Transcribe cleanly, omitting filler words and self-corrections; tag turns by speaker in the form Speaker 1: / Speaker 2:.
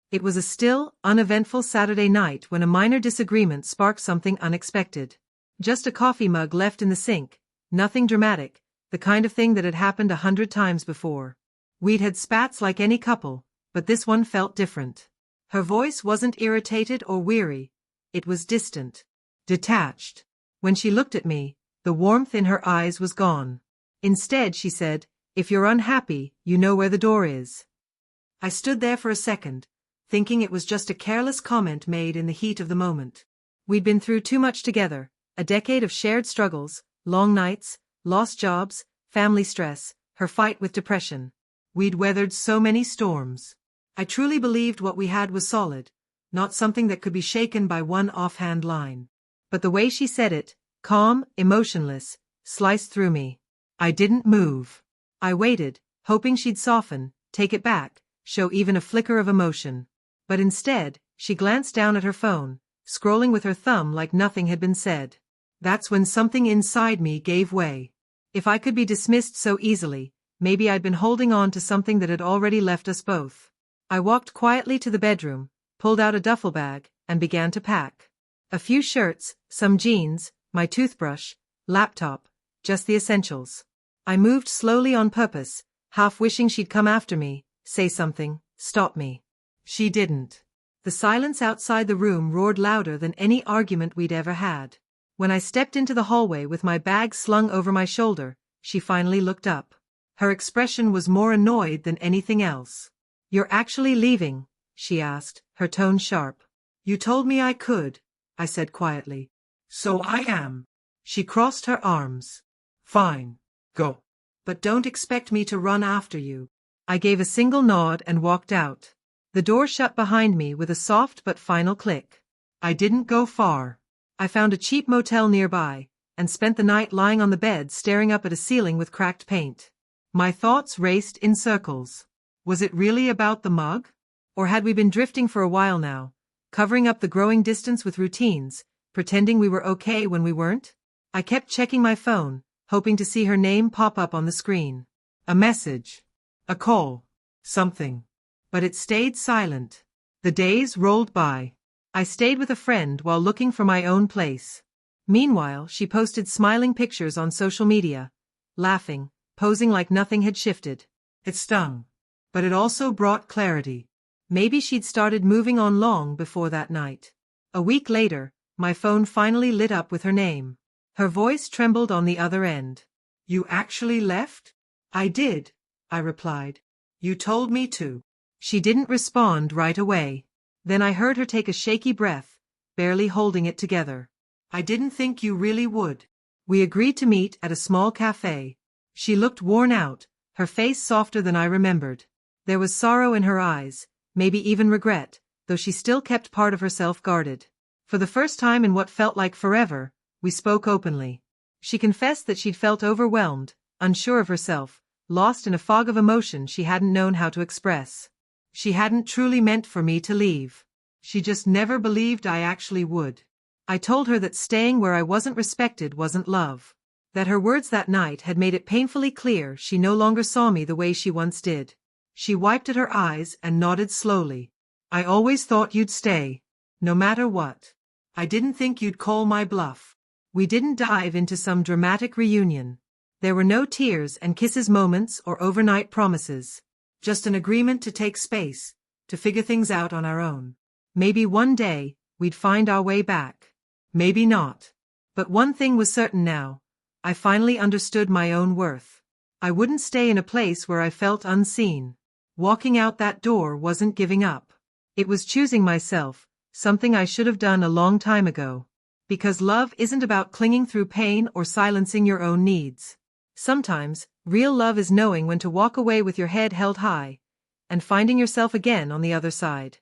Speaker 1: It was a still, uneventful Saturday night when a minor disagreement sparked something unexpected. Just a coffee mug left in the sink, nothing dramatic, the kind of thing that had happened 100 times before. We'd had spats like any couple, but this one felt different. Her voice wasn't irritated or weary, it was distant, detached. When she looked at me, the warmth in her eyes was gone. Instead, she said, "If you're unhappy, you know where the door is." I stood there for a second, thinking it was just a careless comment made in the heat of the moment. We'd been through too much together, a decade of shared struggles, long nights, lost jobs, family stress, her fight with depression. We'd weathered so many storms. I truly believed what we had was solid, not something that could be shaken by one offhand line. But the way she said it, calm, emotionless, sliced through me. I didn't move. I waited, hoping she'd soften, take it back, show even a flicker of emotion. But instead, she glanced down at her phone, scrolling with her thumb like nothing had been said. That's when something inside me gave way. If I could be dismissed so easily, maybe I'd been holding on to something that had already left us both. I walked quietly to the bedroom, pulled out a duffel bag, and began to pack. A few shirts, some jeans, my toothbrush, laptop, just the essentials. I moved slowly on purpose, half wishing she'd come after me, say something, stop me. She didn't. The silence outside the room roared louder than any argument we'd ever had. When I stepped into the hallway with my bag slung over my shoulder, she finally looked up. Her expression was more annoyed than anything else. "You're actually leaving?" she asked, her tone sharp. "You told me I could," I said quietly. "So I am." She crossed her arms. "Fine. Go. But don't expect me to run after you." I gave a single nod and walked out. The door shut behind me with a soft but final click. I didn't go far. I found a cheap motel nearby, and spent the night lying on the bed staring up at a ceiling with cracked paint. My thoughts raced in circles. Was it really about the mug? Or had we been drifting for a while now, covering up the growing distance with routines, pretending we were okay when we weren't? I kept checking my phone, hoping to see her name pop up on the screen. A message. A call. Something. But it stayed silent. The days rolled by. I stayed with a friend while looking for my own place. Meanwhile, she posted smiling pictures on social media, laughing, posing like nothing had shifted. It stung. But it also brought clarity. Maybe she'd started moving on long before that night. A week later, my phone finally lit up with her name. Her voice trembled on the other end. "You actually left?" "I did," I replied. "You told me to." She didn't respond right away. Then I heard her take a shaky breath, barely holding it together. "I didn't think you really would." We agreed to meet at a small cafe. She looked worn out, her face softer than I remembered. There was sorrow in her eyes, maybe even regret, though she still kept part of herself guarded. For the first time in what felt like forever, we spoke openly. She confessed that she'd felt overwhelmed, unsure of herself, lost in a fog of emotion she hadn't known how to express. She hadn't truly meant for me to leave. She just never believed I actually would. I told her that staying where I wasn't respected wasn't love. That her words that night had made it painfully clear she no longer saw me the way she once did. She wiped at her eyes and nodded slowly. "I always thought you'd stay. No matter what. I didn't think you'd call my bluff." We didn't dive into some dramatic reunion. There were no tears and kisses moments or overnight promises. Just an agreement to take space, to figure things out on our own. Maybe one day, we'd find our way back. Maybe not. But one thing was certain now. I finally understood my own worth. I wouldn't stay in a place where I felt unseen. Walking out that door wasn't giving up. It was choosing myself, something I should have done a long time ago. Because love isn't about clinging through pain or silencing your own needs. Sometimes, real love is knowing when to walk away with your head held high, and finding yourself again on the other side.